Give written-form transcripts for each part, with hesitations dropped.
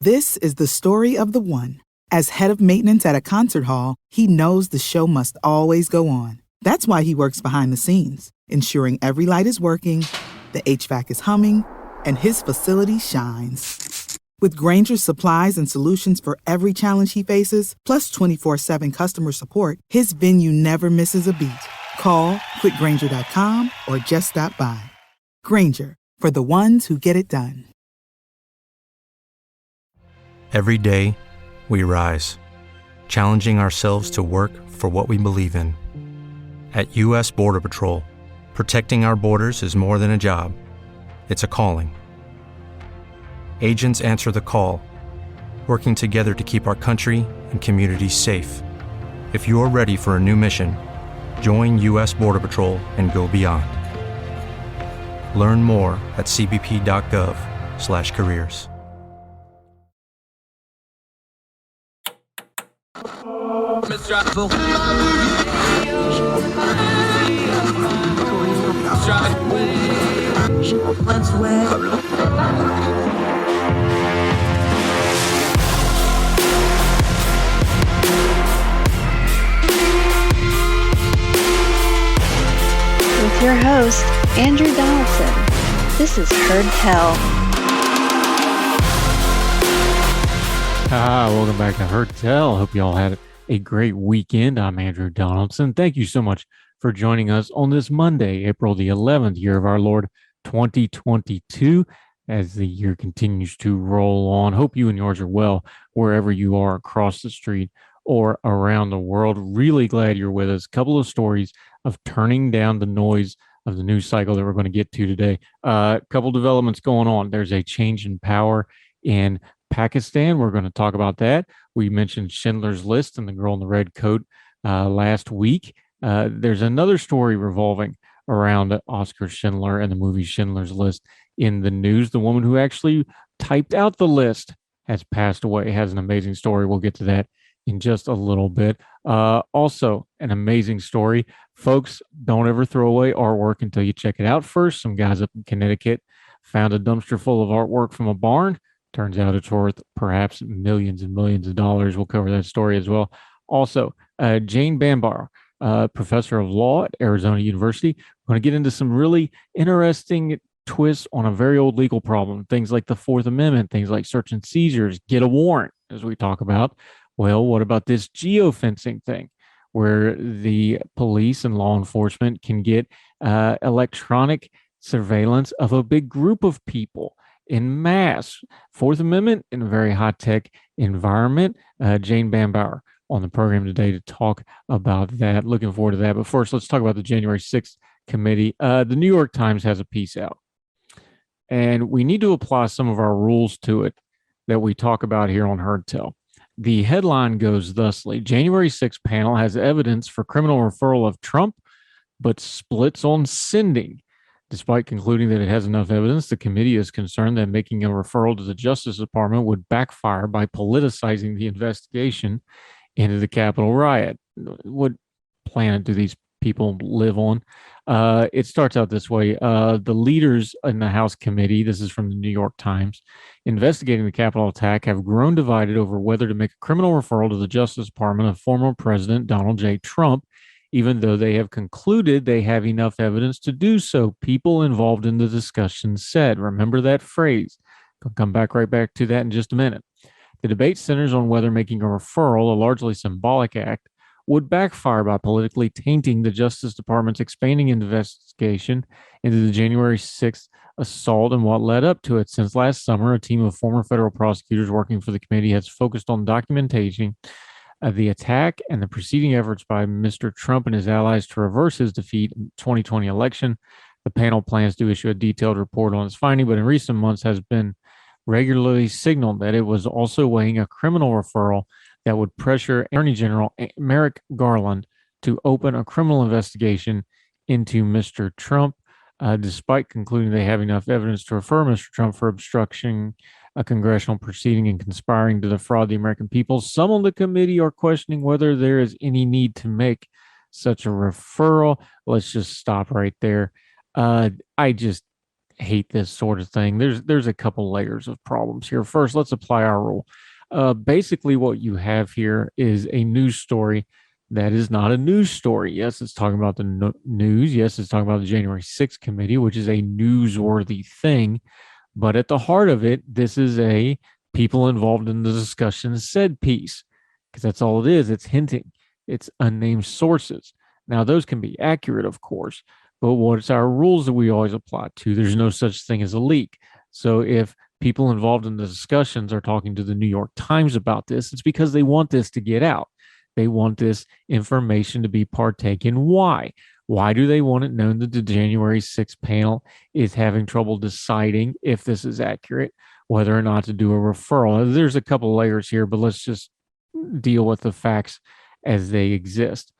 This is the story of the one. As head of maintenance at a concert hall, he knows the show must always go on. That's why he works behind the scenes, ensuring every light is working, the HVAC is humming, and his facility shines. With Grainger's supplies and solutions for every challenge he faces, plus 24/7 customer support, his venue never misses a beat. Call quickgrainger.com or just stop by. Grainger, for the ones who get it done. Every day, we rise, challenging ourselves to work for what we believe in. At U.S. Border Patrol, protecting our borders is more than a job. It's a calling. Agents answer the call, working together to keep our country and communities safe. If you're ready for a new mission, join U.S. Border Patrol and go beyond. Learn more at cbp.gov/careers. With your host, Andrew Donaldson. This is Heard Tell. Welcome back to Heard Tell. Hope you all had a great weekend. I'm Andrew Donaldson. Thank you so much for joining us on this Monday, April the 11th, year of our Lord 2022, as the year continues to roll on. Hope you and yours are well wherever you are across the street or around the world. Really glad you're with us. Couple of stories of turning down the noise of the news cycle that we're going to get to today. Couple developments going on. There's a change in power in Pakistan. We're going to talk about that. We mentioned Schindler's List and the girl in the red coat last week. There's another story revolving around Oscar Schindler and the movie Schindler's List in the news. The woman who actually typed out the list has passed away. Has an amazing story. We'll get to that in just a little bit. Also, an amazing story. Folks, don't ever throw away artwork until you check it out first. Some guys up in Connecticut found a dumpster full of artwork from a barn. Turns out it's worth perhaps millions and millions of dollars. We'll cover that story as well. Also, Jane Bambauer, professor of law at Arizona University. We're going to get into some really interesting twists on a very old legal problem. Things like the Fourth Amendment, things like search and seizures, get a warrant, as we talk about. Well, what about this geofencing thing, where the police and law enforcement can get electronic surveillance of a big group of people in mass? Fourth Amendment in a very high-tech environment. Jane Bambauer on the program today to talk about that. Looking forward to that. But first, let's talk about the January 6th committee. The New York Times has a piece out, and we need to apply some of our rules to it that we talk about here on Heard Tell. The headline goes thusly: January 6th panel has evidence for criminal referral of Trump, but splits on sending. Despite concluding that it has enough evidence, the committee is concerned that making a referral to the Justice Department would backfire by politicizing the investigation into the Capitol riot. What planet do these people live on? It starts out this way. The leaders in the House committee, this is from the New York Times, investigating the Capitol attack have grown divided over whether to make a criminal referral to the Justice Department of former President Donald J. Trump, even though they have concluded they have enough evidence to do so, people involved in the discussion said. Remember that phrase. I'll come right back to that in just a minute. The debate centers on whether making a referral, a largely symbolic act, would backfire by politically tainting the Justice Department's expanding investigation into the January 6th assault and what led up to it. Since last summer, a team of former federal prosecutors working for the committee has focused on documentation of the attack and the preceding efforts by Mr. Trump and his allies to reverse his defeat in the 2020 election. The panel plans to issue a detailed report on its finding, but in recent months has been regularly signaled that it was also weighing a criminal referral that would pressure Attorney General Merrick Garland to open a criminal investigation into Mr. Trump, despite concluding they have enough evidence to refer Mr. Trump for obstruction a congressional proceeding and conspiring to defraud the American people. Some on the committee are questioning whether there is any need to make such a referral. Let's just stop right there. I just hate this sort of thing. There's a couple layers of problems here. First, let's apply our rule. Basically, what you have here is a news story that is not a news story. Yes, it's talking about the news. Yes, it's talking about the January 6th committee, which is a newsworthy thing. But at the heart of it, this is a people involved in the discussion said piece, because that's all it is. It's hinting. It's unnamed sources. Now, those can be accurate, of course, but what's our rules that we always apply to? There's no such thing as a leak. So if people involved in the discussions are talking to the New York Times about this, it's because they want this to get out. They want this information to be partaken. Why? Why do they want it known that the January 6th panel is having trouble deciding if this is accurate, whether or not to do a referral? There's a couple layers here, but let's just deal with the facts as they exist.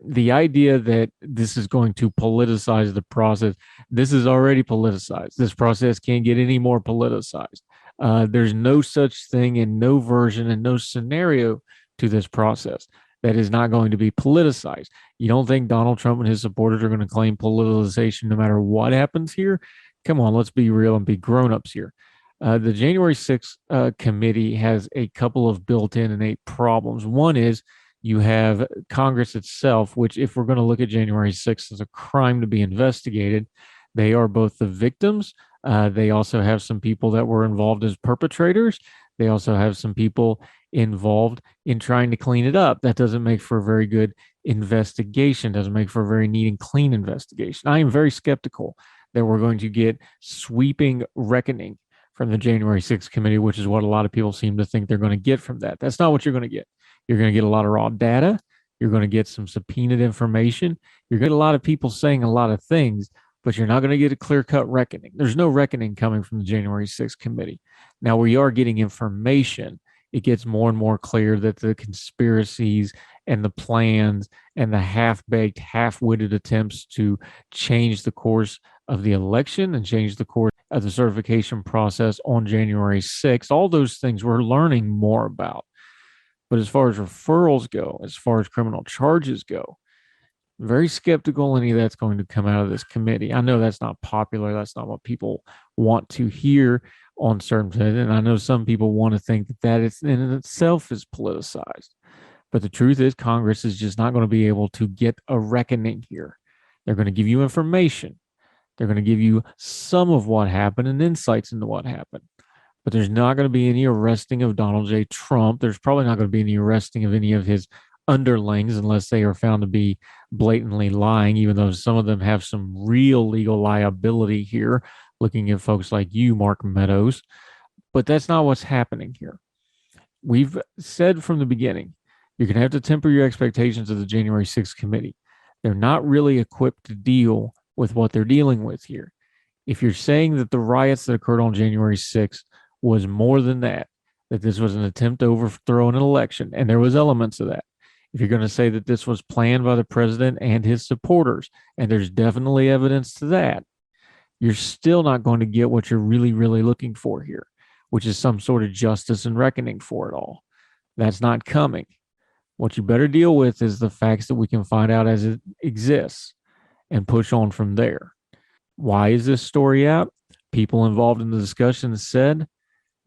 The idea that this is going to politicize the process, this is already politicized. This process can't get any more politicized. There's no such thing and no version and no scenario to this process that is not going to be politicized. You don't think Donald Trump and his supporters are going to claim politicization no matter what happens here? Come on, let's be real and be grown-ups here. The January 6th committee has a couple of built-in innate problems. One is you have Congress itself, which, if we're going to look at January 6th as a crime to be investigated, they are both the victims. They also have some people that were involved as perpetrators. They also have some people involved in trying to clean it up. That doesn't make for a very good investigation, doesn't make for a very neat and clean investigation. I am very skeptical that we're going to get sweeping reckoning from the January 6th committee, which is what a lot of people seem to think they're going to get from that. That's not what you're going to get. You're going to get a lot of raw data. You're going to get some subpoenaed information. You're going to get a lot of people saying a lot of things, but you're not going to get a clear-cut reckoning. There's no reckoning coming from the January 6th committee. Now, we are getting information. It gets more and more clear that the conspiracies and the plans and the half-baked, half-witted attempts to change the course of the election and change the course of the certification process on January 6th, all those things we're learning more about. But as far as referrals go, as far as criminal charges go, very skeptical any of that's going to come out of this committee. I know that's not popular. That's not what people want to hear on certain things. And I know some people want to think that it's in itself is politicized. But the truth is Congress is just not going to be able to get a reckoning here. They're going to give you information. They're going to give you some of what happened and insights into what happened. But there's not going to be any arresting of Donald J. Trump. There's probably not going to be any arresting of any of his underlings unless they are found to be blatantly lying, even though some of them have some real legal liability here, looking at folks like you, Mark Meadows. But that's not what's happening here. We've said from the beginning, you're going to have to temper your expectations of the January 6th committee. They're not really equipped to deal with what they're dealing with here. If you're saying that the riots that occurred on January 6th was more than that this was an attempt to overthrow an election, and there was elements of that. If you're going to say that this was planned by the president and his supporters, and there's definitely evidence to that, you're still not going to get what you're really, really looking for here, which is some sort of justice and reckoning for it all. That's not coming. What you better deal with is the facts that we can find out as it exists and push on from there. Why is this story out? People involved in the discussion said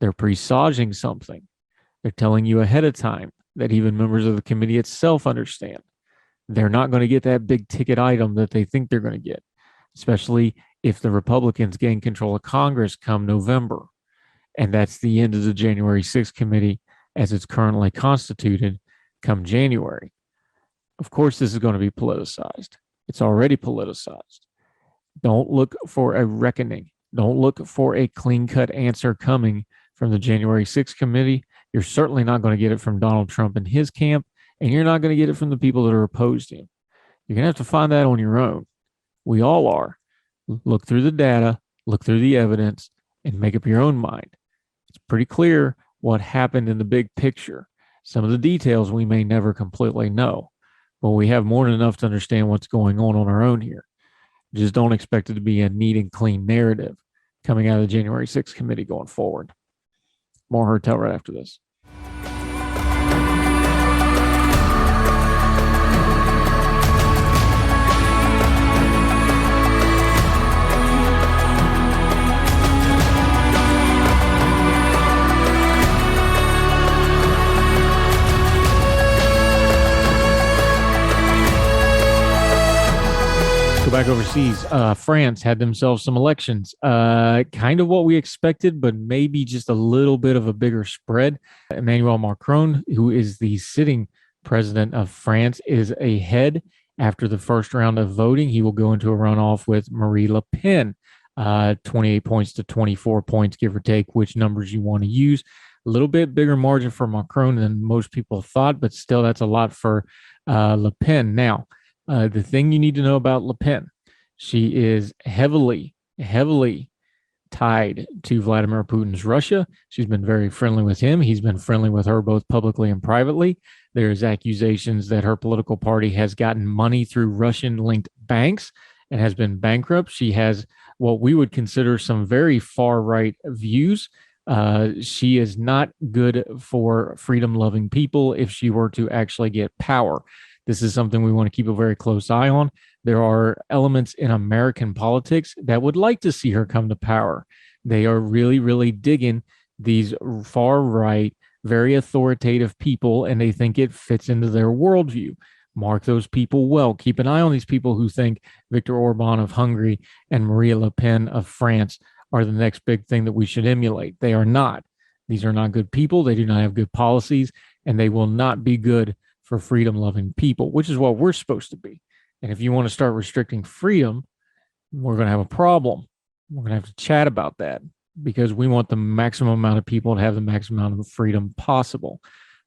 they're presaging something. They're telling you ahead of time that even members of the committee itself understand. They're not going to get that big ticket item that they think they're going to get, especially if the Republicans gain control of Congress come November. And that's the end of the January 6th committee as it's currently constituted come January. Of course, this is going to be politicized. It's already politicized. Don't look for a reckoning. Don't look for a clean-cut answer coming from the January 6th committee. You're certainly not going to get it from Donald Trump and his camp, and you're not going to get it from the people that are opposed to him. You're going to have to find that on your own. We all are. Look through the data, look through the evidence, and make up your own mind. It's pretty clear what happened in the big picture. Some of the details we may never completely know, but we have more than enough to understand what's going on our own here. Just don't expect it to be a neat and clean narrative coming out of the January 6th committee going forward. More Hertel right after this. back overseas. France had themselves some elections, kind of what we expected, but maybe just a little bit of a bigger spread. Emmanuel Macron, who is the sitting president of France, is ahead after the first round of voting. He will go into a runoff with Marine Le Pen, 28 points to 24 points, give or take, which numbers you want to use. A little bit bigger margin for Macron than most people thought, but still that's a lot for Le Pen. Now, the thing you need to know about Le Pen, she is heavily tied to Vladimir Putin's Russia. She's been very friendly with him. He's been friendly with her both publicly and privately. There's accusations that her political party has gotten money through Russian-linked banks and has been bankrupt. She has what we would consider some very far-right views. She is not good for freedom-loving people if she were to actually get power. This is something we want to keep a very close eye on. There are elements in American politics that would like to see her come to power. They are really digging these far-right, very authoritative people, and they think it fits into their worldview. Mark those people well. Keep an eye on these people who think Viktor Orban of Hungary and Marine Le Pen of France are the next big thing that we should emulate. They are not. These are not good people. They do not have good policies, and they will not be good for freedom-loving people, which is what we're supposed to be. And if you want to start restricting freedom, we're going to have a problem. We're going to have to chat about that because we want the maximum amount of people to have the maximum amount of freedom possible.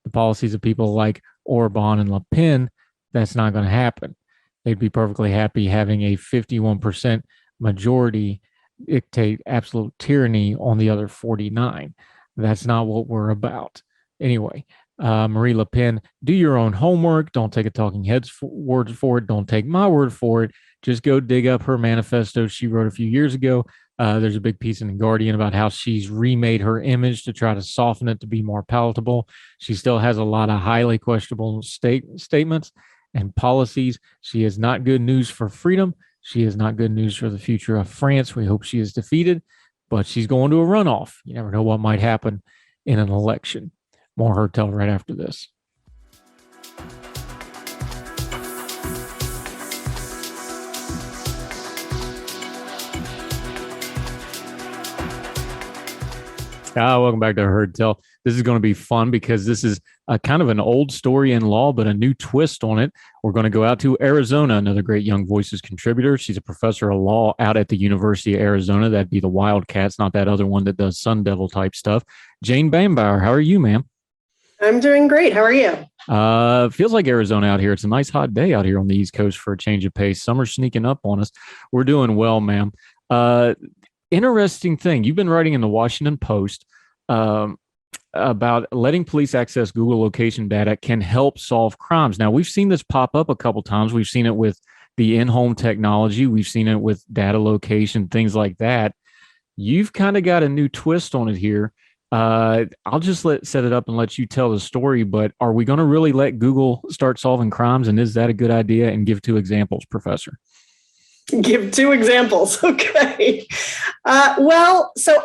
The policies of people like Orban and Le Pen, that's not going to happen. They'd be perfectly happy having a 51% majority dictate absolute tyranny on the other 49. That's not what we're about. Anyway, Marie Le Pen, do your own homework. Don't take a talking heads word for it. Don't take my word for it. Just go dig up her manifesto she wrote a few years ago. There's a big piece in The Guardian about how she's remade her image to try to soften it to be more palatable. She still has a lot of highly questionable statements and policies. She is not good news for freedom. She is not good news for the future of France. We hope she is defeated, but she's going to a runoff. You never know what might happen in an election. More Heard Tell right after this. Welcome back to Heard Tell. This is going to be fun because this is a kind of an old story in law, but a new twist on it. We're going to go out to Arizona, another great Young Voices contributor. She's a professor of law out at the University of Arizona. That'd be the Wildcats, not that other one that does Sun Devil type stuff. Jane Bambauer, how are you, ma'am? I'm doing great. How are you? Feels like Arizona out here. It's a nice hot day out here on the East Coast for a change of pace. Summer's sneaking up on us. We're doing well, ma'am. Interesting thing. You've been writing in the Washington Post about letting police access Google location data can help solve crimes. Now, we've seen this pop up a couple times. We've seen it with the in-home technology. We've seen it with data location, things like that. You've kind of got a new twist on it here. I'll just set it up and let you tell the story, but are we going to really let Google start solving crimes? And is that a good idea? And give 2 examples, Professor. Give 2 examples. Okay. So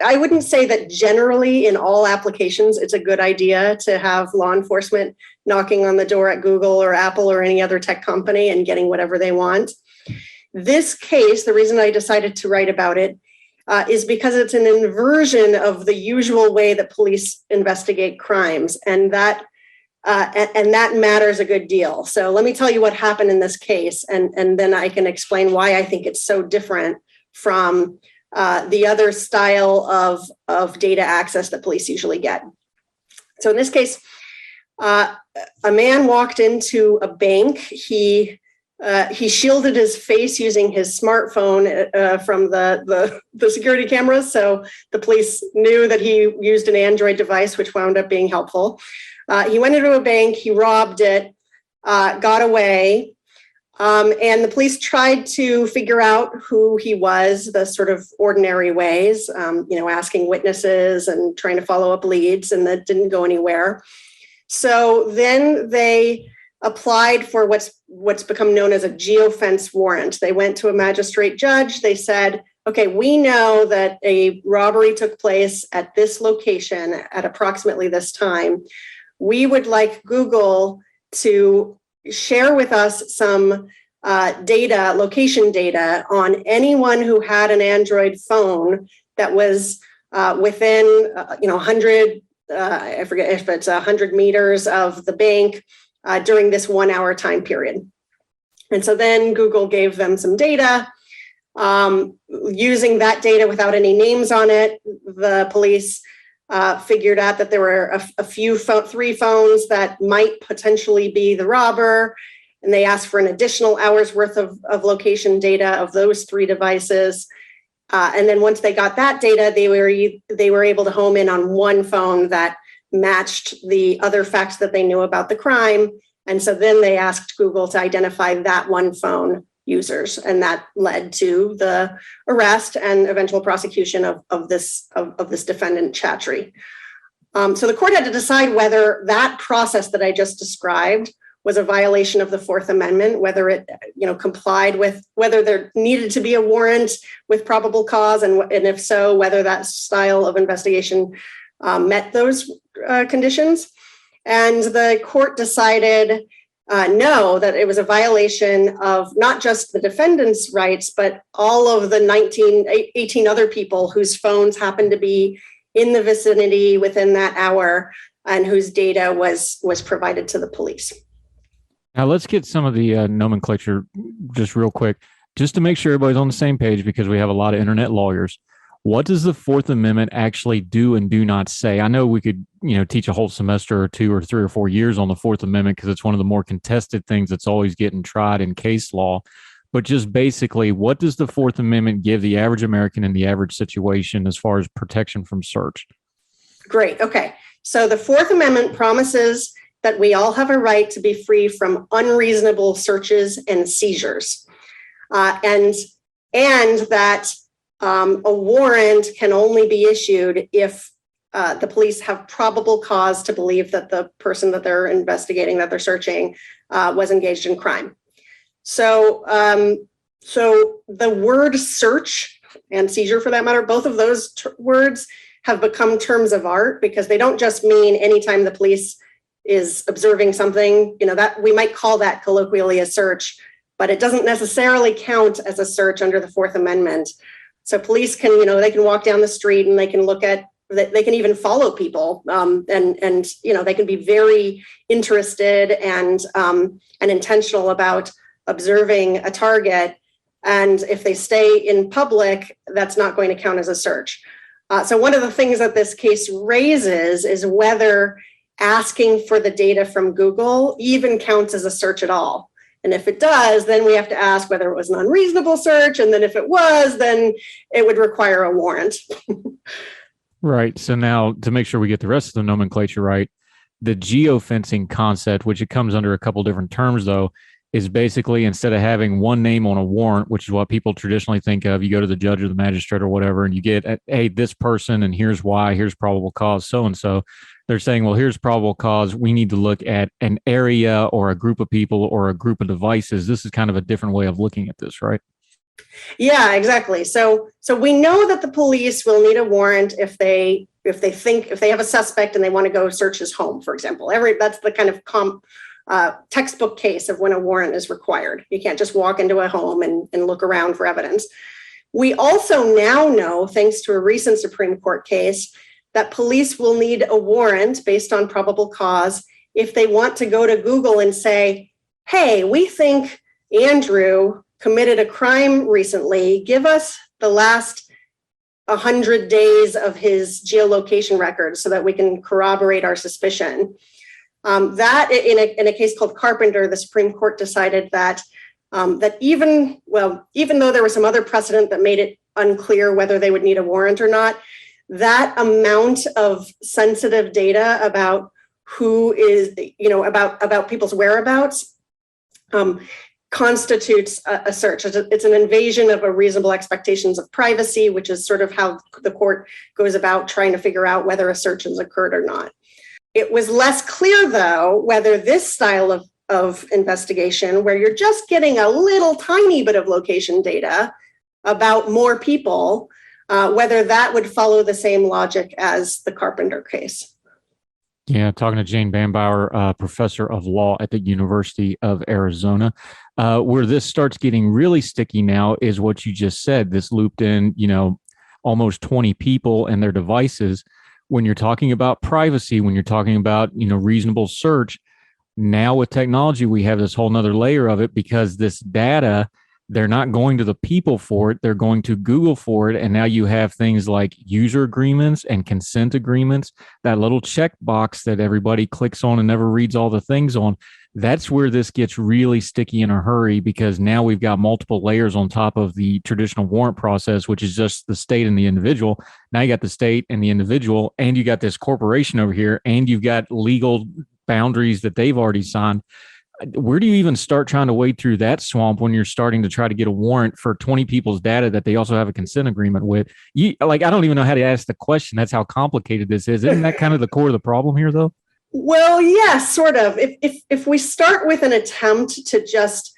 I wouldn't say that generally in all applications, it's a good idea to have law enforcement knocking on the door at Google or Apple or any other tech company and getting whatever they want. This case, the reason I decided to write about it is because it's an inversion of the usual way that police investigate crimes, and that matters a good deal. So let me tell you what happened in this case, and then I can explain why I think it's so different from the other style of data access that police usually get. So in this case, a man walked into a bank. He shielded his face using his smartphone from the security cameras. So the police knew that he used an Android device, which wound up being helpful. He went into a bank, he robbed it, got away. And the police tried to figure out who he was, the sort of ordinary ways, asking witnesses and trying to follow up leads, and that didn't go anywhere. So then they applied for what's become known as a geofence warrant. They went to a magistrate judge. They said, okay, we know that a robbery took place at this location at approximately this time. We would like Google to share with us some location data on anyone who had an Android phone that was within 100, I forget if it's 100 meters of the bank during this 1 hour time period. And so then Google gave them some data. Using that data without any names on it, the police figured out that there were three phones that might potentially be the robber, and they asked for an additional hour's worth of location data of those three devices. And then once they got that data, they were able to home in on one phone that matched the other facts that they knew about the crime. And so then they asked Google to identify that one phone users, and that led to the arrest and eventual prosecution of this defendant Chatry. So the court had to decide whether that process that I just described was a violation of the Fourth Amendment, whether it complied with, whether there needed to be a warrant with probable cause, and if so, whether that style of investigation met those conditions. And the court decided no, that it was a violation of not just the defendant's rights, but all of the 18 other people whose phones happened to be in the vicinity within that hour and whose data was provided to the police. Now let's get some of the nomenclature just real quick, just to make sure everybody's on the same page, because we have a lot of internet lawyers. What does the Fourth Amendment actually do and do not say? I know we could, teach a whole semester or 2 or 3 or 4 years on the Fourth Amendment because it's one of the more contested things that's always getting tried in case law. But just basically, what does the Fourth Amendment give the average American in the average situation as far as protection from search? Great. Okay. So the Fourth Amendment promises that we all have a right to be free from unreasonable searches and seizures, and that a warrant can only be issued if the police have probable cause to believe that the person that they're investigating, that they're searching, was engaged in crime. So the word search and seizure, for that matter, both of those words have become terms of art, because they don't just mean anytime the police is observing something, that we might call that colloquially a search, but it doesn't necessarily count as a search under the Fourth Amendment. So police can, they can walk down the street and they can look at, they can even follow people, and they can be very interested and intentional about observing a target. And if they stay in public, that's not going to count as a search. So one of the things that this case raises is whether asking for the data from Google even counts as a search at all. And if it does, then we have to ask whether it was an unreasonable search. And then if it was, then it would require a warrant. Right. So now, to make sure we get the rest of the nomenclature right, the geofencing concept, which it comes under a couple different terms, though, is basically, instead of having one name on a warrant, which is what people traditionally think of, you go to the judge or the magistrate or whatever, and you get, hey, this person, and here's why, here's probable cause, so-and-so. They're saying, well, here's probable cause. We need to look at an area or a group of people or a group of devices. This is kind of a different way of looking at this, right? Yeah, exactly. So we know that the police will need a warrant if they have a suspect and they want to go search his home, for example. That's the kind of textbook case of when a warrant is required. You can't just walk into a home and look around for evidence. We also now know, thanks to a recent Supreme Court case, that police will need a warrant based on probable cause if they want to go to Google and say, hey, we think Andrew committed a crime recently. Give us the last 100 days of his geolocation records so that we can corroborate our suspicion. That in a case called Carpenter, the Supreme Court decided that even though there was some other precedent that made it unclear whether they would need a warrant or not, that amount of sensitive data about who is, about people's whereabouts constitutes a search. It's an invasion of a reasonable expectations of privacy, which is sort of how the court goes about trying to figure out whether a search has occurred or not. It was less clear, though, whether this style of investigation, where you're just getting a little tiny bit of location data about more people, whether that would follow the same logic as the Carpenter case. Yeah, talking to Jane Bambauer, professor of law at the University of Arizona. Where this starts getting really sticky now is what you just said. This looped in, almost 20 people and their devices. When you're talking about privacy, when you're talking about, reasonable search, now with technology, we have this whole nother layer of it because this data, they're not going to the people for it. They're going to Google for it. And now you have things like user agreements and consent agreements, that little checkbox that everybody clicks on and never reads all the things on. That's where this gets really sticky in a hurry because now we've got multiple layers on top of the traditional warrant process, which is just the state and the individual. Now you got the state and the individual, and you got this corporation over here, and you've got legal boundaries that they've already signed. Where do you even start trying to wade through that swamp when you're starting to try to get a warrant for 20 people's data that they also have a consent agreement with? I don't even know how to ask the question. That's how complicated this is. Isn't that kind of the core of the problem here, though? Well, yes, sort of. If we start with an attempt to just,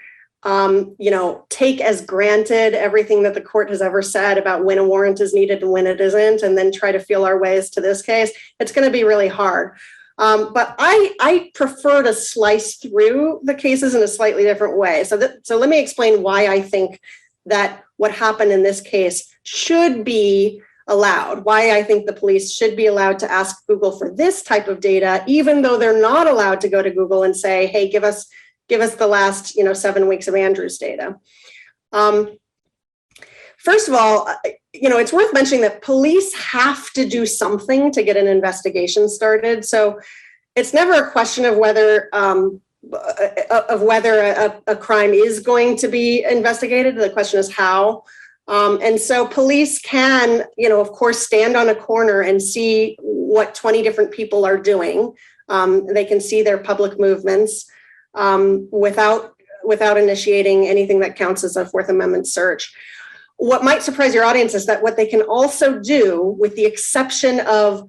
take as granted everything that the court has ever said about when a warrant is needed and when it isn't, and then try to feel our ways to this case, it's going to be really hard. But I prefer to slice through the cases in a slightly different way. So let me explain why I think that what happened in this case should be allowed, why I think the police should be allowed to ask Google for this type of data, even though they're not allowed to go to Google and say, hey, give us the last 7 weeks of Andrew's data. First of all, it's worth mentioning that police have to do something to get an investigation started. So it's never a question of whether a crime is going to be investigated. The question is how. And so police can, of course, stand on a corner and see what 20 different people are doing. They can see their public movements without initiating anything that counts as a Fourth Amendment search. What might surprise your audience is that what they can also do, with the exception of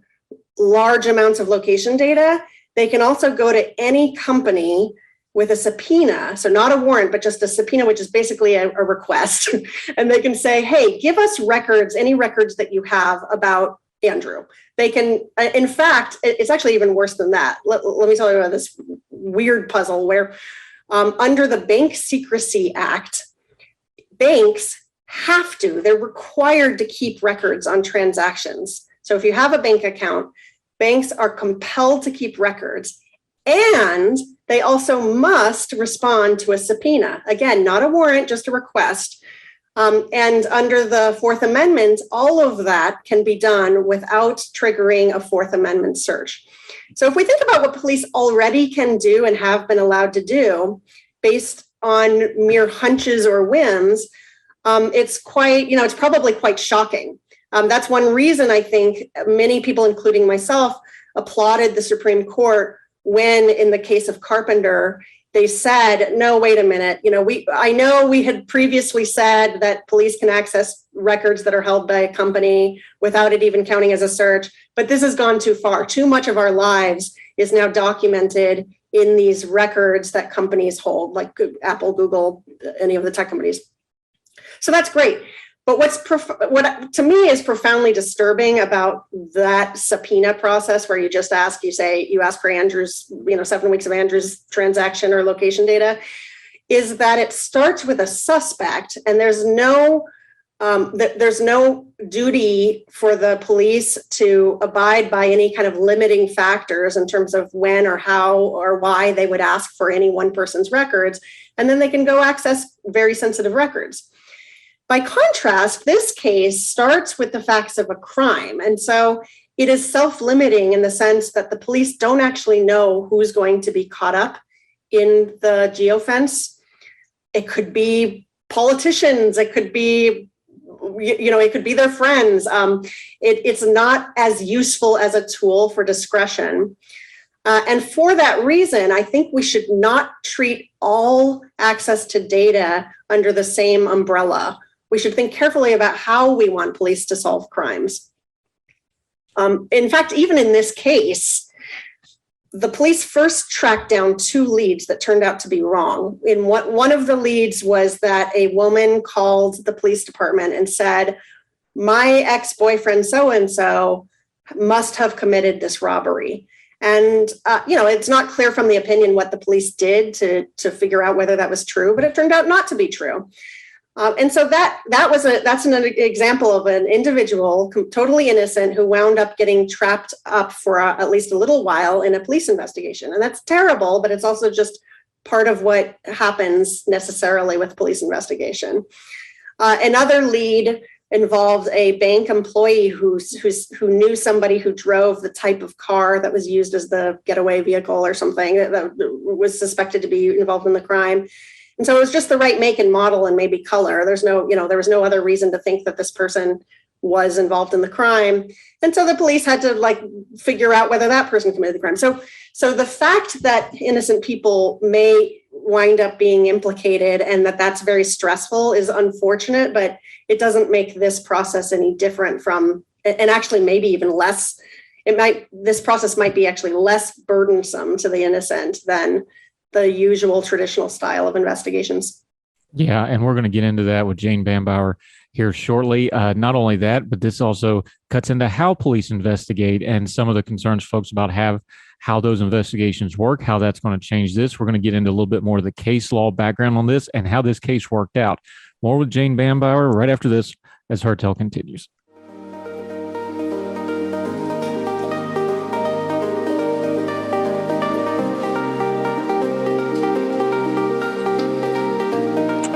large amounts of location data, they can also go to any company with a subpoena, so not a warrant, but just a subpoena, which is basically a request. And they can say, hey, give us records, any records that you have about Andrew. They can, in fact, it's actually even worse than that. Let me tell you about this weird puzzle where under the Bank Secrecy Act, banks they're required to keep records on transactions. So if you have a bank account, banks are compelled to keep records, and they also must respond to a subpoena. Again, not a warrant, just a request. And under the Fourth Amendment, all of that can be done without triggering a Fourth Amendment search. So if we think about what police already can do and have been allowed to do based on mere hunches or whims, it's probably quite shocking. That's one reason I think many people, including myself, applauded the Supreme Court when, in the case of Carpenter, they said, no, wait a minute. I know we had previously said that police can access records that are held by a company without it even counting as a search, but this has gone too far. Too much of our lives is now documented in these records that companies hold, like Apple, Google, any of the tech companies. So that's great. But what to me is profoundly disturbing about that subpoena process, where you ask for Andrew's, 7 weeks of Andrew's transaction or location data, is that it starts with a suspect, and there's no duty for the police to abide by any kind of limiting factors in terms of when or how or why they would ask for any one person's records, and then they can go access very sensitive records. By contrast, this case starts with the facts of a crime. And so it is self-limiting in the sense that the police don't actually know who's going to be caught up in the geofence. It could be politicians. It could be, it could be their friends. It's not as useful as a tool for discretion. And for that reason, I think we should not treat all access to data under the same umbrella. We should think carefully about how we want police to solve crimes. In fact, even in this case, the police first tracked down 2 leads that turned out to be wrong. One of the leads was that a woman called the police department and said, my ex-boyfriend so-and-so must have committed this robbery. And, it's not clear from the opinion what the police did to figure out whether that was true, but it turned out not to be true. And so that's an example of an individual totally innocent who wound up getting trapped up for at least a little while in a police investigation. And that's terrible, but it's also just part of what happens necessarily with police investigation. Another lead involved a bank employee who knew somebody who drove the type of car that was used as the getaway vehicle or something that was suspected to be involved in the crime. And so it was just the right make and model and maybe color. There was no other reason to think that this person was involved in the crime. And so the police had to figure out whether that person committed the crime. So the fact that innocent people may wind up being implicated and that's very stressful is unfortunate, but it doesn't make this process any different from, and actually maybe even less, this process might be actually less burdensome to the innocent than the usual traditional style of investigations. Yeah, and we're going to get into that with Jane Bambauer here shortly. Not only that, but this also cuts into how police investigate and some of the concerns folks about how those investigations work, how that's going to change this. We're going to get into a little bit more of the case law background on this and how this case worked out. More with Jane Bambauer right after this as Her Tale continues.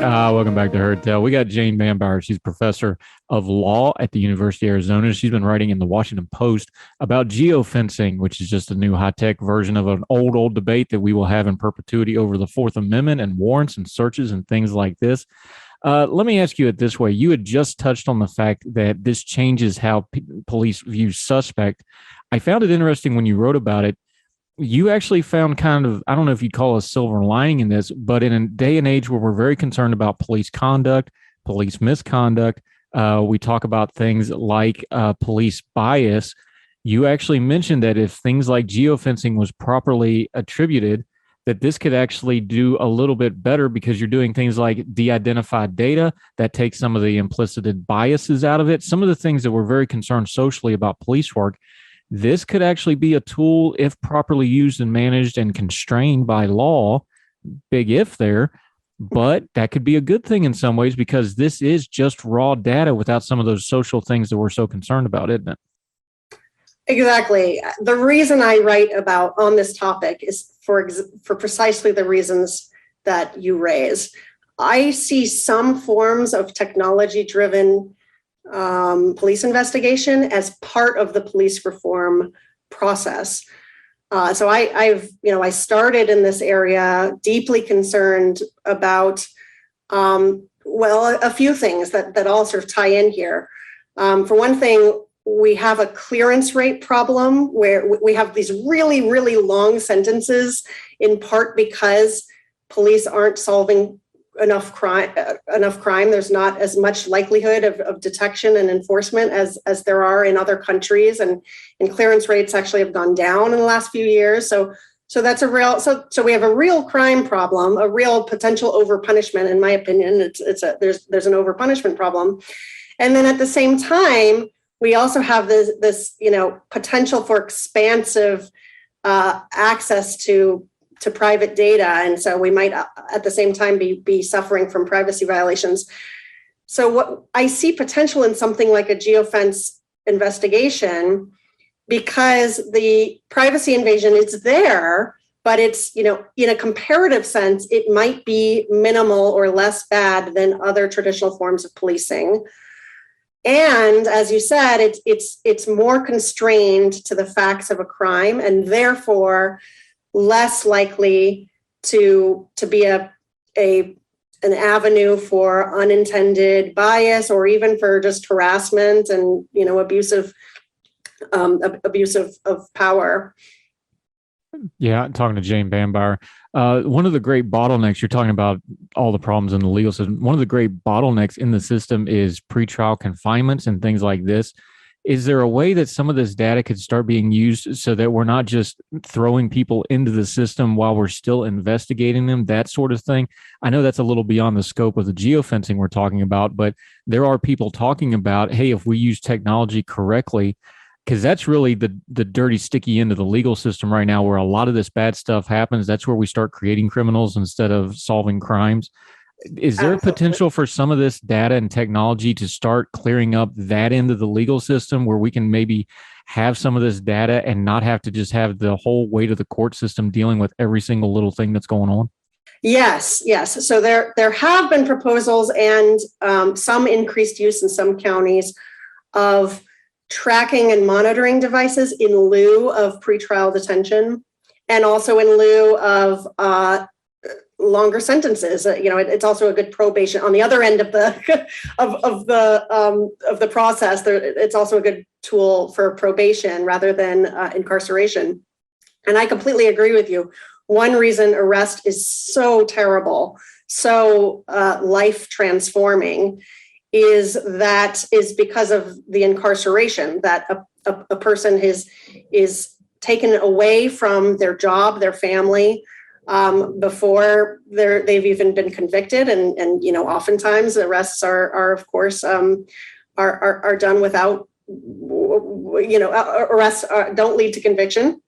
Welcome back to Her Tale. We got Jane Bambauer. She's professor of law at the University of Arizona. She's been writing in the Washington Post about geofencing, which is just a new high-tech version of an old debate that we will have in perpetuity over the Fourth Amendment and warrants and searches and things like this. Let me ask you it this way. You had just touched on the fact that this changes how police view suspect. I found it interesting when you wrote about it. You actually found kind of, I don't know if you'd call a silver lining in this, but in a day and age where we're very concerned about police conduct, police misconduct, we talk about things like police bias. You actually mentioned that if things like geofencing was properly attributed, that this could actually do a little bit better because you're doing things like de-identified data that takes some of the implicit biases out of it. Some of the things that we're very concerned socially about police work. This could actually be a tool if properly used and managed and constrained by law, big if there, but that could be a good thing in some ways because this is just raw data without some of those social things that we're so concerned about, isn't it? Exactly. The reason I write about on this topic is for precisely the reasons that you raise. I see some forms of technology-driven police investigation as part of the police reform process. So I started in this area deeply concerned about, a few things that all sort of tie in here. For one thing, we have a clearance rate problem where we have these really, really long sentences, in part because police aren't solving enough crime. There's not as much likelihood of detection and enforcement as there are in other countries, and clearance rates actually have gone down in the last few years. So that's a real. So we have a real crime problem, a real potential overpunishment. In my opinion, there's an overpunishment problem, and then at the same time, we also have this potential for expansive access to private data. And so we might at the same time be suffering from privacy violations. So what I see potential in something like a geofence investigation, because the privacy invasion is there, but it's, in a comparative sense, it might be minimal or less bad than other traditional forms of policing. And as you said, it's more constrained to the facts of a crime, and therefore less likely to be an avenue for unintended bias or even for just harassment and abuse of power. Yeah, talking to Jane Bambauer. One of the great bottlenecks, you're talking about all the problems in the legal system. One of the great bottlenecks in the system is pretrial confinements and things like this. Is there a way that some of this data could start being used so that we're not just throwing people into the system while we're still investigating them, that sort of thing? I know that's a little beyond the scope of the geofencing we're talking about, but there are people talking about, hey, if we use technology correctly, because that's really the dirty, sticky end of the legal system right now, where a lot of this bad stuff happens. That's where we start creating criminals instead of solving crimes. Is there a potential for some of this data and technology to start clearing up that end of the legal system, where we can maybe have some of this data and not have to just have the whole weight of the court system dealing with every single little thing that's going on? Yes. So there have been proposals and some increased use in some counties of tracking and monitoring devices in lieu of pretrial detention, and also in lieu of longer sentences. It's also a good probation on the other end of the of the process. It's also a good tool for probation rather than incarceration. And I completely agree with you. One reason arrest is so terrible, so life transforming, is because of the incarceration, that a person is taken away from their job, their family, before they've even been convicted, and oftentimes arrests are of course are done without, arrests don't lead to conviction.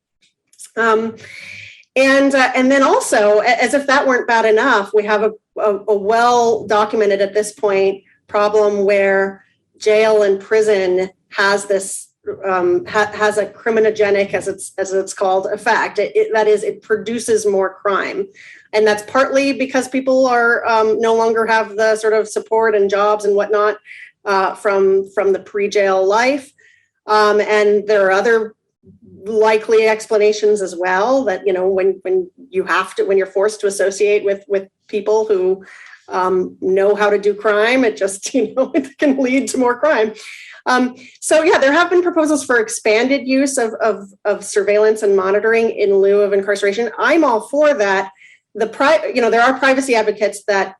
And then also, as if that weren't bad enough, we have a well documented at this point problem where jail and prison has this has a criminogenic, as it's called, effect. That is, it produces more crime, and that's partly because people are no longer have the sort of support and jobs and whatnot from the pre-jail life, and there are other likely explanations as well, that when you're forced to associate with people who know how to do crime, it just it can lead to more crime. So there have been proposals for expanded use of surveillance and monitoring in lieu of incarceration. I'm all for that. There are privacy advocates that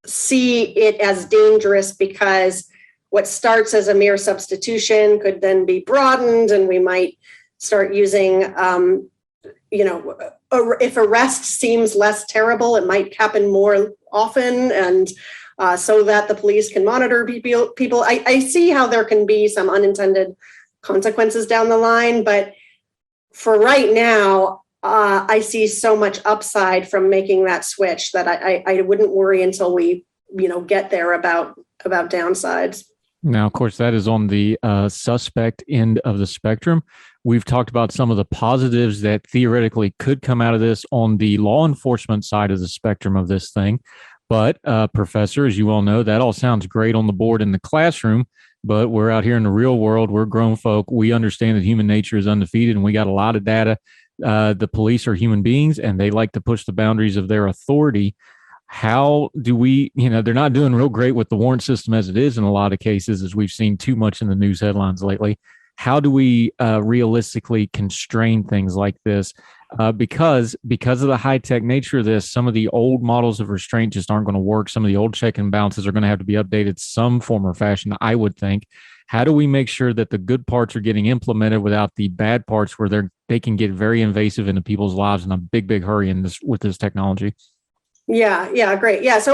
see it as dangerous, because what starts as a mere substitution could then be broadened, and we might start using, if arrest seems less terrible, it might happen more often, and so that the police can monitor people. I see how there can be some unintended consequences down the line, but for right now, I see so much upside from making that switch that I wouldn't worry until we, get there about downsides. Now, of course, that is on the suspect end of the spectrum. We've talked about some of the positives that theoretically could come out of this on the law enforcement side of the spectrum of this thing. But Professor, as you all know, that all sounds great on the board in the classroom, but we're out here in the real world. We're grown folk. We understand that human nature is undefeated, and we got a lot of data. The police are human beings, and they like to push the boundaries of their authority. How do we, they're not doing real great with the warrant system as it is in a lot of cases, as we've seen too much in the news headlines lately. How do we realistically constrain things like this? Because of the high-tech nature of this, some of the old models of restraint just aren't going to work. Some of the old check and balances are going to have to be updated some form or fashion, I would think. How do we make sure that the good parts are getting implemented without the bad parts, where they can get very invasive into people's lives in a big, big hurry with this technology? Yeah, great. Yeah, so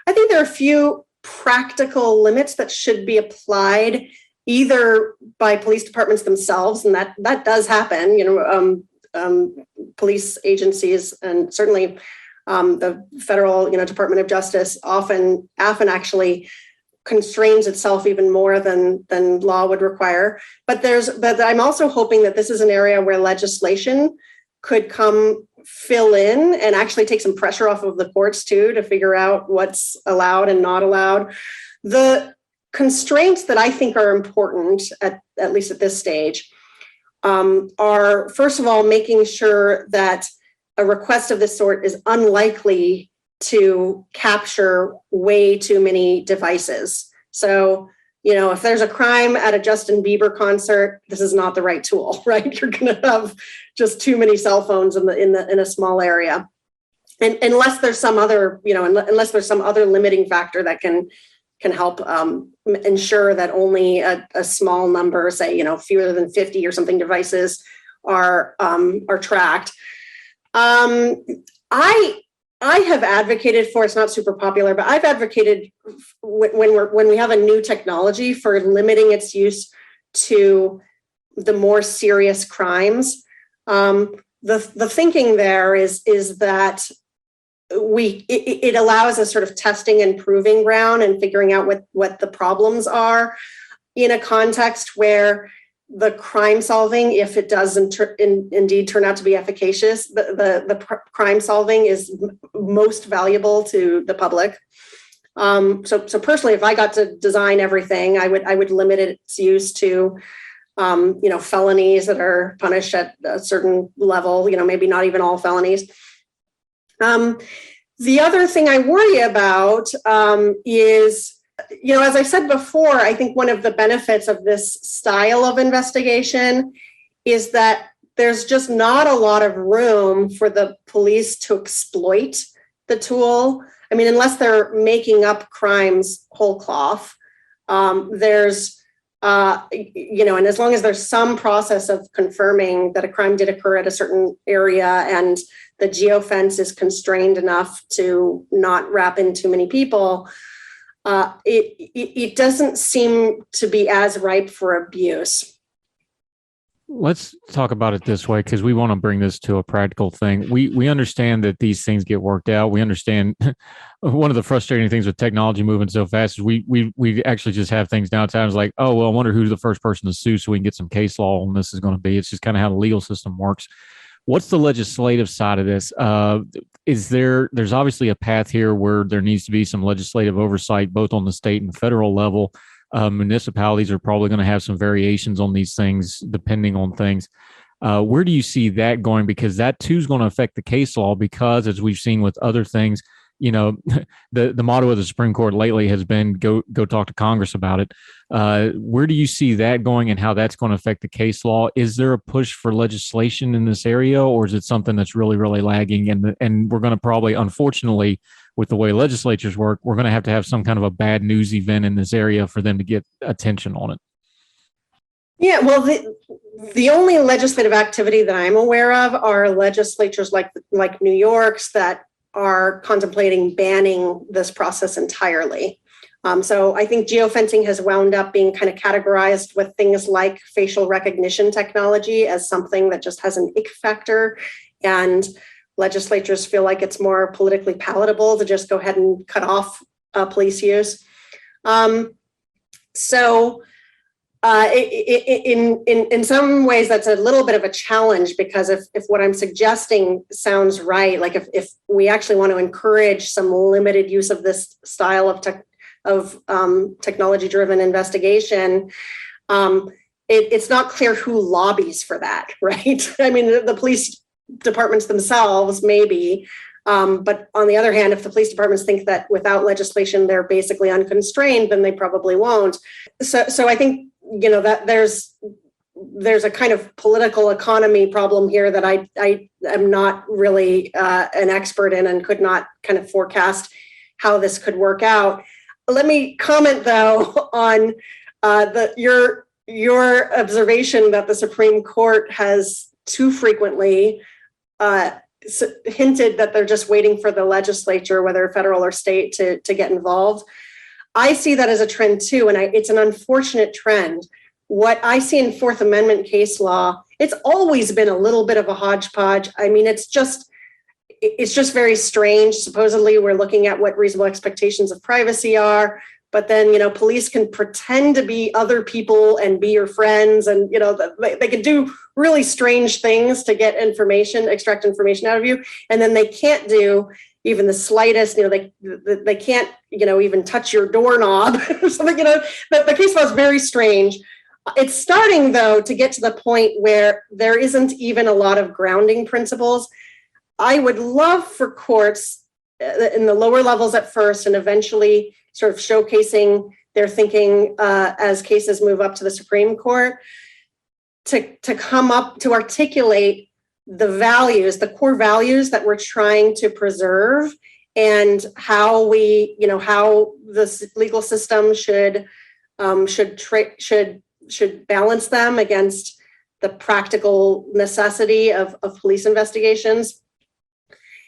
I think there are a few practical limits that should be applied either by police departments themselves, and that does happen. Police agencies, and certainly the federal, Department of Justice often actually constrains itself even more than law would require. But I'm also hoping that this is an area where legislation could come fill in and actually take some pressure off of the courts too, to figure out what's allowed and not allowed. The constraints that I think are important, at least at this stage, are, first of all, making sure that a request of this sort is unlikely to capture way too many devices. So, if there's a crime at a Justin Bieber concert, this is not the right tool, right? You're going to have just too many cell phones in a small area, and unless there's some other, unless there's some other limiting factor that can help ensure that only a small number, say, fewer than 50 or something devices are tracked. I have advocated for, it's not super popular, but I've advocated when we have a new technology for limiting its use to the more serious crimes. The thinking there is that it allows a sort of testing and proving ground and figuring out what the problems are in a context where the crime solving, if it does indeed turn out to be efficacious, the crime solving is most valuable to the public. So personally, if I got to design everything, I would limit its use to felonies that are punished at a certain level, maybe not even all felonies. The other thing I worry about is, as I said before, I think one of the benefits of this style of investigation is that there's just not a lot of room for the police to exploit the tool. I mean, unless they're making up crimes whole cloth, there's and as long as there's some process of confirming that a crime did occur at a certain area and the geofence is constrained enough to not wrap in too many people, it doesn't seem to be as ripe for abuse. Let's talk about it this way, because we want to bring this to a practical thing. We understand that these things get worked out. We understand one of the frustrating things with technology moving so fast is we actually just have things downtown. It's like, oh, well, I wonder who's the first person to sue so we can get some case law on this is going to be. It's just kind of how the legal system works. What's the legislative side of this? There's obviously a path here where there needs to be some legislative oversight, both on the state and federal level. Municipalities are probably going to have some variations on these things, depending on things. Where do you see that going? Because that too is going to affect the case law, because as we've seen with other things, the motto of the Supreme Court lately has been go talk to Congress about it. Where do you see that going and how that's going to affect the case law? Is there a push for legislation in this area, or is it something that's really, really lagging? And we're going to probably, unfortunately, with the way legislatures work, we're going to have some kind of a bad news event in this area for them to get attention on it. Yeah, well, the only legislative activity that I'm aware of are legislatures like New York's that are contemplating banning this process entirely. So I think geofencing has wound up being kind of categorized with things like facial recognition technology as something that just has an ick factor, and legislatures feel like it's more politically palatable to just go ahead and cut off police use. In some ways, that's a little bit of a challenge, because if what I'm suggesting sounds right, like if we actually want to encourage some limited use of this style of technology-driven investigation, it's not clear who lobbies for that, right? I mean, the police departments themselves, maybe. But on the other hand, if the police departments think that without legislation, they're basically unconstrained, then they probably won't. So I think, that there's a kind of political economy problem here that I am not really an expert in and could not kind of forecast how this could work out. Let me comment, though, on your observation that the Supreme Court has too frequently hinted that they're just waiting for the legislature, whether federal or state, to get involved. I see that as a trend too, and it's an unfortunate trend. What I see in Fourth Amendment case law, it's always been a little bit of a hodgepodge. I mean, it's just very strange. Supposedly, we're looking at what reasonable expectations of privacy are, but then, police can pretend to be other people and be your friends, and they can do really strange things to get information, extract information out of you, and then they can't do even the slightest, they can't, even touch your doorknob or something, the case law is very strange. It's starting, though, to get to the point where there isn't even a lot of grounding principles. I would love for courts in the lower levels at first, and eventually sort of showcasing their thinking as cases move up to the Supreme Court, to come up to articulate the values, the core values that we're trying to preserve, and how how the legal system should balance them against the practical necessity of police investigations.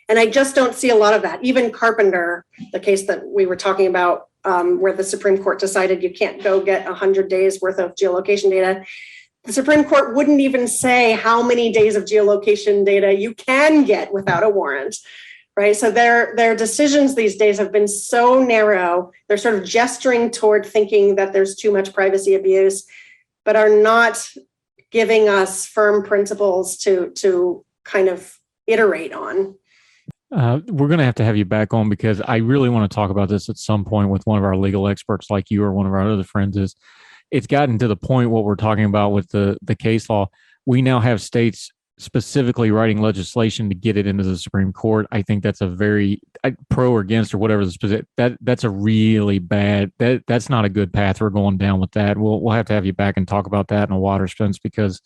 And I just don't see a lot of that. Even Carpenter, the case that we were talking about, where the Supreme Court decided you can't go get 100 days worth of geolocation data, the Supreme Court wouldn't even say how many days of geolocation data you can get without a warrant, right? So their decisions these days have been so narrow. They're sort of gesturing toward thinking that there's too much privacy abuse, but are not giving us firm principles to kind of iterate on. We're going to have you back on, because I really want to talk about this at some point with one of our legal experts like you or one of our other friends. It's gotten to the point, what we're talking about with the case law. We now have states specifically writing legislation to get it into the Supreme Court. I think that's a very pro or against or whatever that's a really bad, that's not a good path we're going down with that. We'll have you back and talk about that in a water sense, because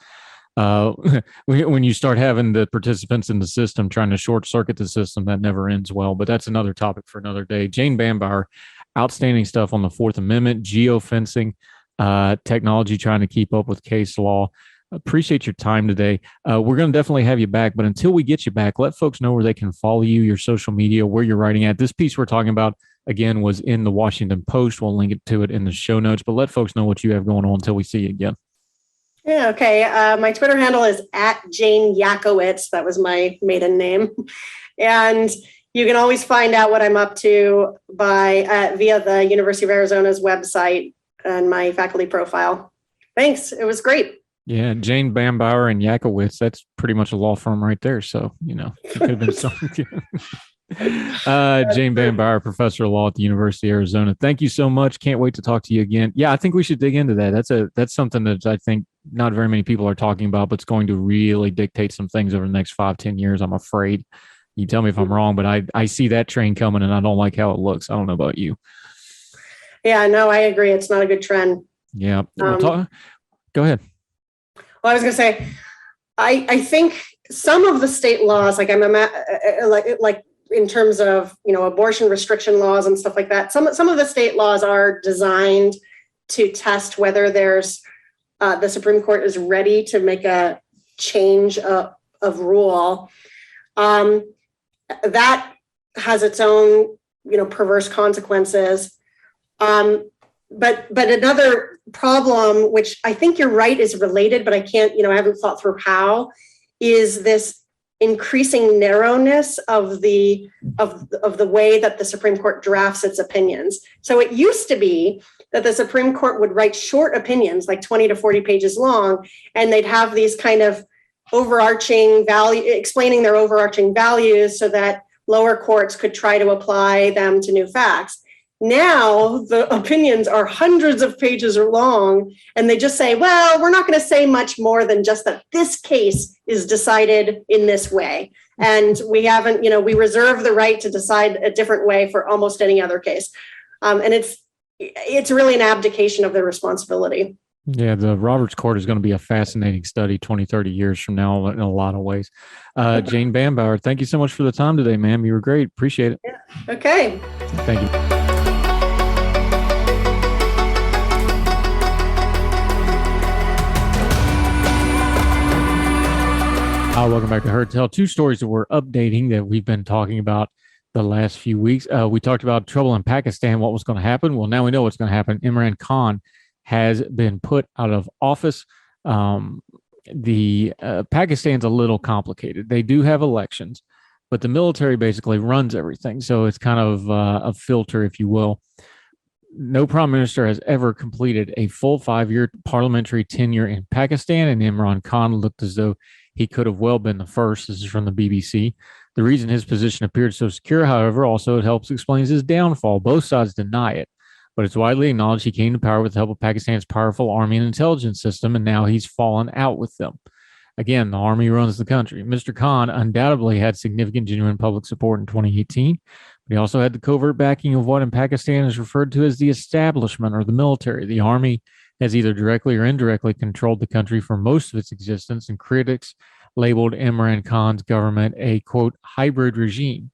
when you start having the participants in the system trying to short circuit the system, that never ends well. But that's another topic for another day. Jane Bambauer, outstanding stuff on the Fourth Amendment, geofencing, technology, trying to keep up with case law. Appreciate your time today. We're going to definitely have you back, but until we get you back, let folks know where they can follow you, your social media, where you're writing at. This piece we're talking about, again, was in the Washington Post. We'll link to it in the show notes, but let folks know what you have going on until we see you again. Yeah, okay. My Twitter handle is @Jane Yakowitz. That was my maiden name. And you can always find out what I'm up to via the University of Arizona's website and my faculty profile. Thanks. It was great. Yeah, Jane Bambauer and Yakowitz, that's pretty much a law firm right there. So, it could have been something. Jane Bambauer, professor of law at the University of Arizona. Thank you so much. Can't wait to talk to you again. Yeah, I think we should dig into that. That's something that I think not very many people are talking about, but it's going to really dictate some things over the next 5-10 years, I'm afraid. You tell me if I'm wrong, but I see that train coming and I don't like how it looks. I don't know about you. Yeah, no, I agree. It's not a good trend. Yeah. Go ahead. Well, I was going to say, I think some of the state laws, like in terms of abortion restriction laws and stuff like that, some of the state laws are designed to test whether there's the Supreme Court is ready to make a change of rule. That has its own perverse consequences. But another problem, which I think you're right is related, but I can't, I haven't thought through how, is this increasing narrowness of the way that the Supreme Court drafts its opinions. So it used to be that the Supreme Court would write short opinions, like 20 to 40 pages long, and they'd have these kind of explaining their overarching values so that lower courts could try to apply them to new facts. Now the opinions are hundreds of pages long, and they just say, well, we're not going to say much more than just that this case is decided in this way. And we haven't, we reserve the right to decide a different way for almost any other case. And it's really an abdication of their responsibility. Yeah, the Roberts Court is going to be a fascinating study 20, 30 years from now in a lot of ways. Jane Bambauer, thank you so much for the time today, ma'am. You were great. Appreciate it. Yeah. Okay. Thank you. Welcome back to Heard Tell. Two stories that we're updating that we've been talking about the last few weeks. We talked about trouble in Pakistan, what was going to happen. Well, now we know what's going to happen. Imran Khan has been put out of office. Pakistan's a little complicated. They do have elections, but the military basically runs everything. So it's kind of a filter, if you will. No prime minister has ever completed a full 5-year parliamentary tenure in Pakistan, and Imran Khan looked as though he could have well been the first. This is from the BBC. The reason his position appeared so secure, however, also it helps explains his downfall. Both sides deny it, but it's widely acknowledged he came to power with the help of Pakistan's powerful army and intelligence system, and now he's fallen out with them. Again, the army runs the country. Mr. Khan undoubtedly had significant, genuine public support in 2018, but he also had the covert backing of what in Pakistan is referred to as the establishment or the military. The army has either directly or indirectly controlled the country for most of its existence, and critics labeled Imran Khan's government a, quote, hybrid regime.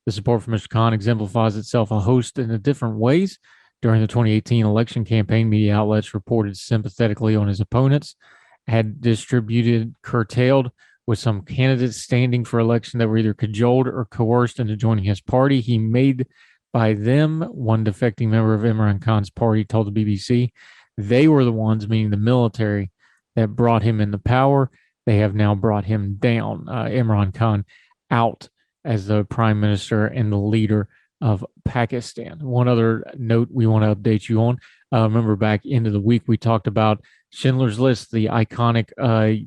The support for Mr. Khan exemplifies itself a host in different ways. During the 2018 election campaign, media outlets reported sympathetically on his opponents, had distributed curtailed with some candidates standing for election that were either cajoled or coerced into joining his party. He made by them, one defecting member of Imran Khan's party told the BBC, they were the ones, meaning the military, that brought him into power. They have now brought him down, Imran Khan, out as the prime minister and the leader of Pakistan. One other note we want to update you on. Remember back into the week, we talked about Schindler's List, the iconic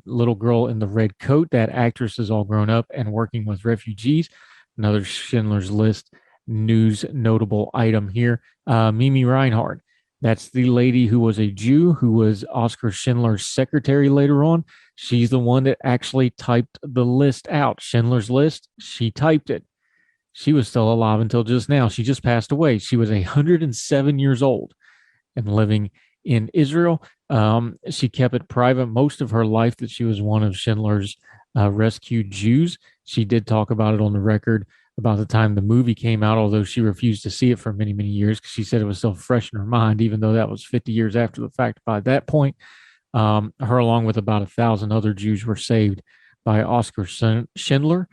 little girl in the red coat. That actress is all grown up and working with refugees. Another Schindler's List news notable item here. Mimi Reinhardt. That's the lady who was a Jew, who was Oskar Schindler's secretary later on. She's the one that actually typed the list out. Schindler's List, she typed it. She was still alive until just now. She just passed away. She was 107 years old and living in Israel. She kept it private most of her life that she was one of Schindler's rescued Jews. She did talk about it on the record about the time the movie came out, although she refused to see it for many, many years because she said it was still fresh in her mind, even though that was 50 years after the fact. By that point, her, along with about 1,000 other Jews, were saved by Oskar Schindler.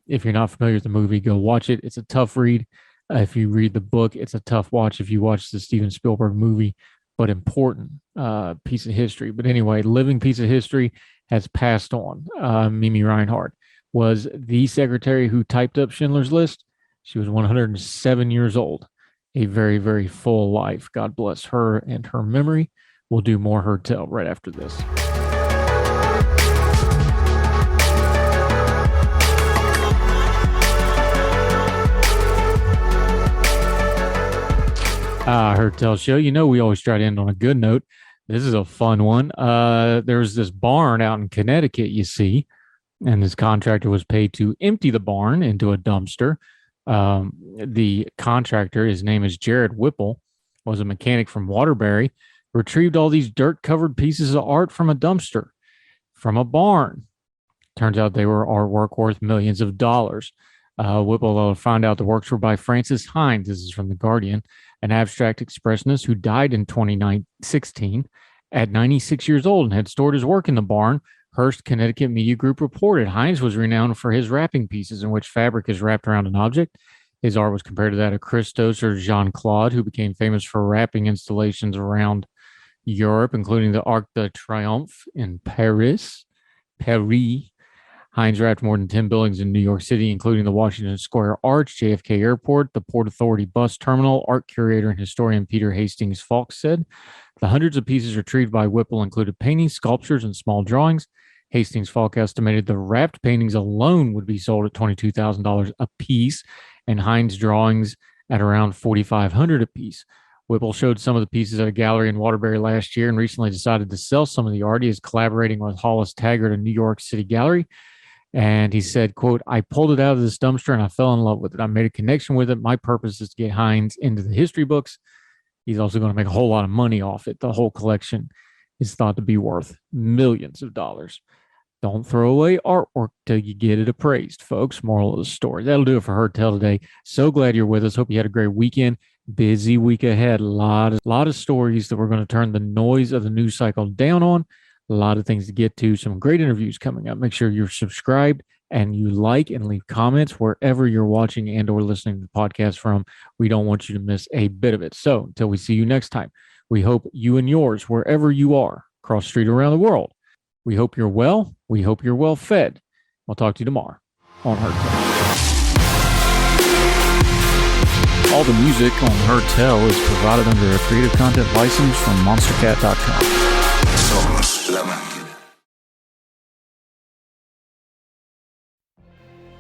If you're not familiar with the movie, go watch it. It's a tough read. If you read the book, it's a tough watch if you watch the Steven Spielberg movie, but important piece of history. But anyway, living piece of history has passed on. Mimi Reinhardt was the secretary who typed up Schindler's List. She was 107 years old. A very, very full life. God bless her and her memory. We'll do more Heard Tell right after this. Heard Tell show. You know, we always try to end on a good note. This is a fun one. There's this barn out in Connecticut, you see, and this contractor was paid to empty the barn into a dumpster. The contractor, his name is Jared Whipple, was a mechanic from Waterbury, retrieved all these dirt-covered pieces of art from a dumpster, from a barn. Turns out they were artwork worth millions of dollars. Whipple found out the works were by Francis Hines. This is from The Guardian, an abstract expressionist who died in 2016 at 96 years old and had stored his work in the barn. Hearst Connecticut Media Group reported Hines was renowned for his wrapping pieces in which fabric is wrapped around an object. His art was compared to that of Christos or Jean-Claude, who became famous for wrapping installations around Europe, including the Arc de Triomphe in Paris. Hines wrapped more than 10 buildings in New York City, including the Washington Square Arch, JFK Airport, the Port Authority Bus Terminal. Art curator and historian Peter Hastings Falk said the hundreds of pieces retrieved by Whipple included paintings, sculptures, and small drawings. Hastings Falk estimated the wrapped paintings alone would be sold at $22,000 a piece, and Hines' drawings at around $4,500 a piece. Whipple showed some of the pieces at a gallery in Waterbury last year and recently decided to sell some of the art. He is collaborating with Hollis Taggart, a New York City gallery. And he said, quote, I pulled it out of this dumpster and I fell in love with it. I made a connection with it. My purpose is to get Hines into the history books. He's also going to make a whole lot of money off it. The whole collection is thought to be worth millions of dollars. Don't throw away artwork till you get it appraised, folks. Moral of the story. That'll do it for Heard Tell today. So glad you're with us. Hope you had a great weekend. Busy week ahead. A lot of stories that we're going to turn the noise of the news cycle down on. A lot of things to get to. Some great interviews coming up. Make sure you're subscribed and you like and leave comments wherever you're watching and or listening to the podcast from. We don't want you to miss a bit of it. So until we see you next time, we hope you and yours, wherever you are, across the street around the world, we hope you're well. We hope you're well fed. We'll talk to you tomorrow on Heard Tell. All the music on Heard Tell is provided under a Creative Content license from monstercat.com.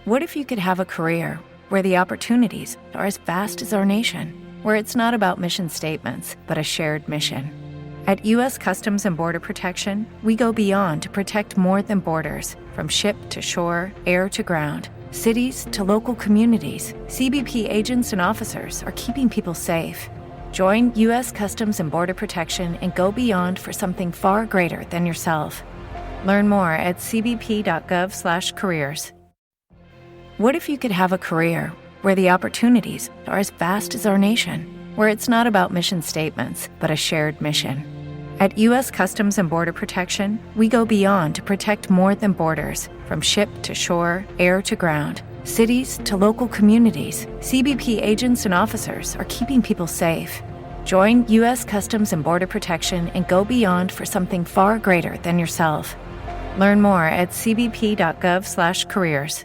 What if you could have a career where the opportunities are as vast as our nation, where it's not about mission statements, but a shared mission? At U.S. Customs and Border Protection, we go beyond to protect more than borders. From ship to shore, air to ground, cities to local communities, CBP agents and officers are keeping people safe. Join U.S. Customs and Border Protection and go beyond for something far greater than yourself. Learn more at cbp.gov/careers. What if you could have a career where the opportunities are as vast as our nation, where it's not about mission statements, but a shared mission? At U.S. Customs and Border Protection, we go beyond to protect more than borders. From ship to shore, air to ground, cities to local communities, CBP agents and officers are keeping people safe. Join U.S. Customs and Border Protection and go beyond for something far greater than yourself. Learn more at cbp.gov/careers.